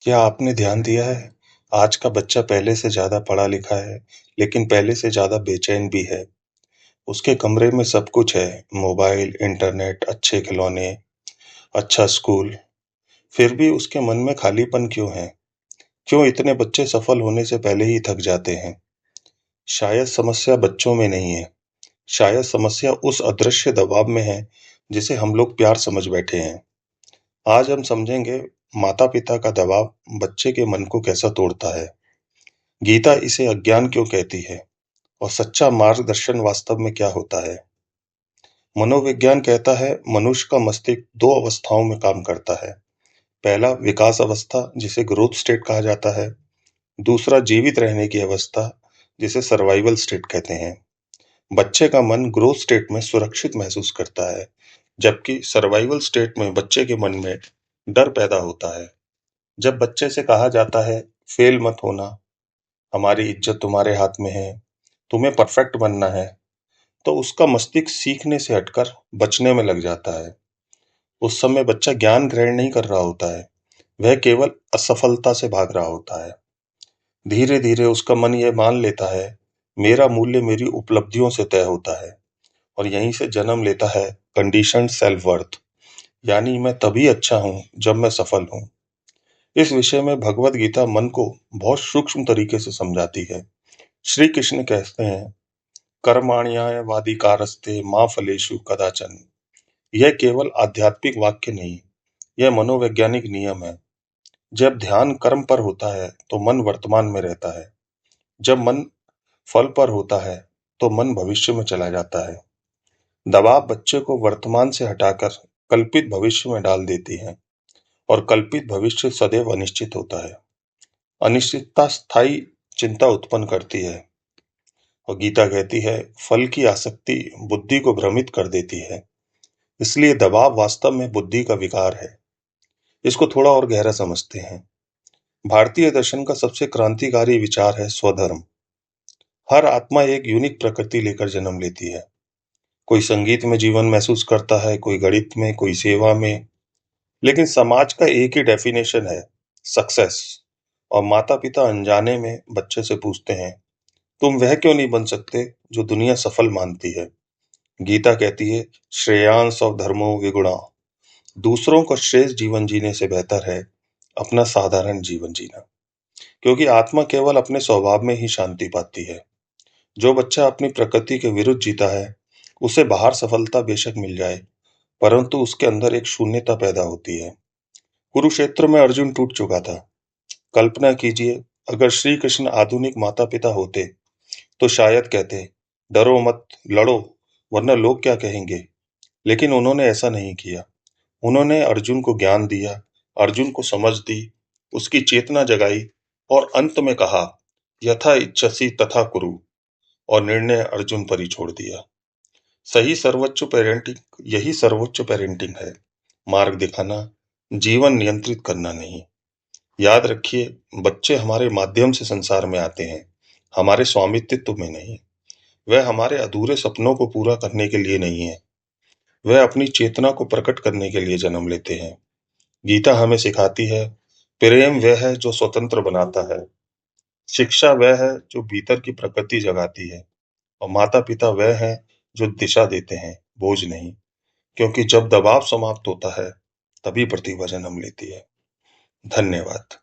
क्या आपने ध्यान दिया है? आज का बच्चा पहले से ज़्यादा पढ़ा लिखा है, लेकिन पहले से ज़्यादा बेचैन भी है। उसके कमरे में सब कुछ है, मोबाइल, इंटरनेट, अच्छे खिलौने, अच्छा स्कूल। फिर भी उसके मन में खालीपन क्यों है? क्यों इतने बच्चे सफल होने से पहले ही थक जाते हैं? शायद समस्या बच्चों में नहीं है, शायद समस्या उस अदृश्य दबाव में है, जिसे हम लोग प्यार समझ बैठे हैं। आज हम समझेंगे माता-पिता का दबाव बच्चे के मन को कैसा तोड़ता है। गीता इसे अज्ञान क्यों कहती है और सच्चा मार्गदर्शन वास्तव में क्या होता है? मनोविज्ञान कहता है मनुष्य का मस्तिष्क दो अवस्थाओं में काम करता है। पहला विकास अवस्था जिसे ग्रोथ स्टेट कहा जाता है। दूसरा जीवित रहने की अवस्था जिसे सर्वाइवल स्टेट कहते हैं। बच्चे का मन ग्रोथ स्टेट में सुरक्षित महसूस करता है, जबकि सर्वाइवल स्टेट में बच्चे के मन में डर पैदा होता है। जब बच्चे से कहा जाता है फेल मत होना, हमारी इज्जत तुम्हारे हाथ में है, तुम्हें परफेक्ट बनना है, तो उसका मस्तिष्क सीखने से हटकर बचने में लग जाता है। उस समय बच्चा ज्ञान ग्रहण नहीं कर रहा होता है, वह केवल असफलता से भाग रहा होता है। धीरे धीरे उसका मन यह मान लेता है मेरा मूल्य मेरी उपलब्धियों से तय होता है, और यहीं से जन्म लेता है कंडीशनड सेल्फ वर्थ, यानी मैं तभी अच्छा हूं जब मैं सफल हूं। इस विषय में भगवत गीता मन को बहुत सूक्ष्म तरीके से समझाती है। श्री कृष्ण कहते हैं कर्मण्येवाधिकारस्ते मा फलेषु कदाचन। यह केवल आध्यात्मिक वाक्य नहीं, यह मनोवैज्ञानिक नियम है। जब ध्यान कर्म पर होता है तो मन वर्तमान में रहता है। जब मन फल पर होता है तो मन भविष्य में चला जाता है। दबाव बच्चे को वर्तमान से हटाकर कल्पित भविष्य में डाल देती है, और कल्पित भविष्य सदैव अनिश्चित होता है। अनिश्चितता स्थायी चिंता उत्पन्न करती है, और गीता कहती है फल की आसक्ति बुद्धि को भ्रमित कर देती है। इसलिए दबाव वास्तव में बुद्धि का विकार है। इसको थोड़ा और गहरा समझते हैं। भारतीय दर्शन का सबसे क्रांतिकारी विचार है स्वधर्म। हर आत्मा एक यूनिक प्रकृति लेकर जन्म लेती है। कोई संगीत में जीवन महसूस करता है, कोई गणित में, कोई सेवा में। लेकिन समाज का एक ही डेफिनेशन है सक्सेस। और माता पिता अनजाने में बच्चे से पूछते हैं तुम वह क्यों नहीं बन सकते जो दुनिया सफल मानती है। गीता कहती है श्रेयांस और धर्मो विगुणा। दूसरों को श्रेष्ठ जीवन जीने से बेहतर है अपना साधारण जीवन जीना, क्योंकि आत्मा केवल अपने स्वभाव में ही शांति पाती है। जो बच्चा अपनी प्रकृति के विरुद्ध जीता है, उसे बाहर सफलता बेशक मिल जाए, परंतु उसके अंदर एक शून्यता पैदा होती है। कुरुक्षेत्र में अर्जुन टूट चुका था। कल्पना कीजिए अगर श्री कृष्ण आधुनिक माता पिता होते तो शायद कहते डरो मत, लड़ो, वरना लोग क्या कहेंगे। लेकिन उन्होंने ऐसा नहीं किया। उन्होंने अर्जुन को ज्ञान दिया, अर्जुन को समझ दी, उसकी चेतना जगाई, और अंत में कहा यथा इच्छसि तथा कुरु, और निर्णय अर्जुन पर ही छोड़ दिया। यही सर्वोच्च पेरेंटिंग है। मार्ग दिखाना, जीवन नियंत्रित करना नहीं। याद रखिए बच्चे हमारे माध्यम से संसार में आते हैं, हमारे स्वामित्व में नहीं। वह हमारे अधूरे सपनों को पूरा करने के लिए नहीं है, वह अपनी चेतना को प्रकट करने के लिए जन्म लेते हैं। गीता हमें सिखाती है प्रेम वह है जो स्वतंत्र बनाता है, शिक्षा वह है जो भीतर की प्रकृति जगाती है, और माता पिता वह है जो दिशा देते हैं, बोझ नहीं। क्योंकि जब दबाव समाप्त होता है तभी प्रतिभा जन्म लेती है। धन्यवाद।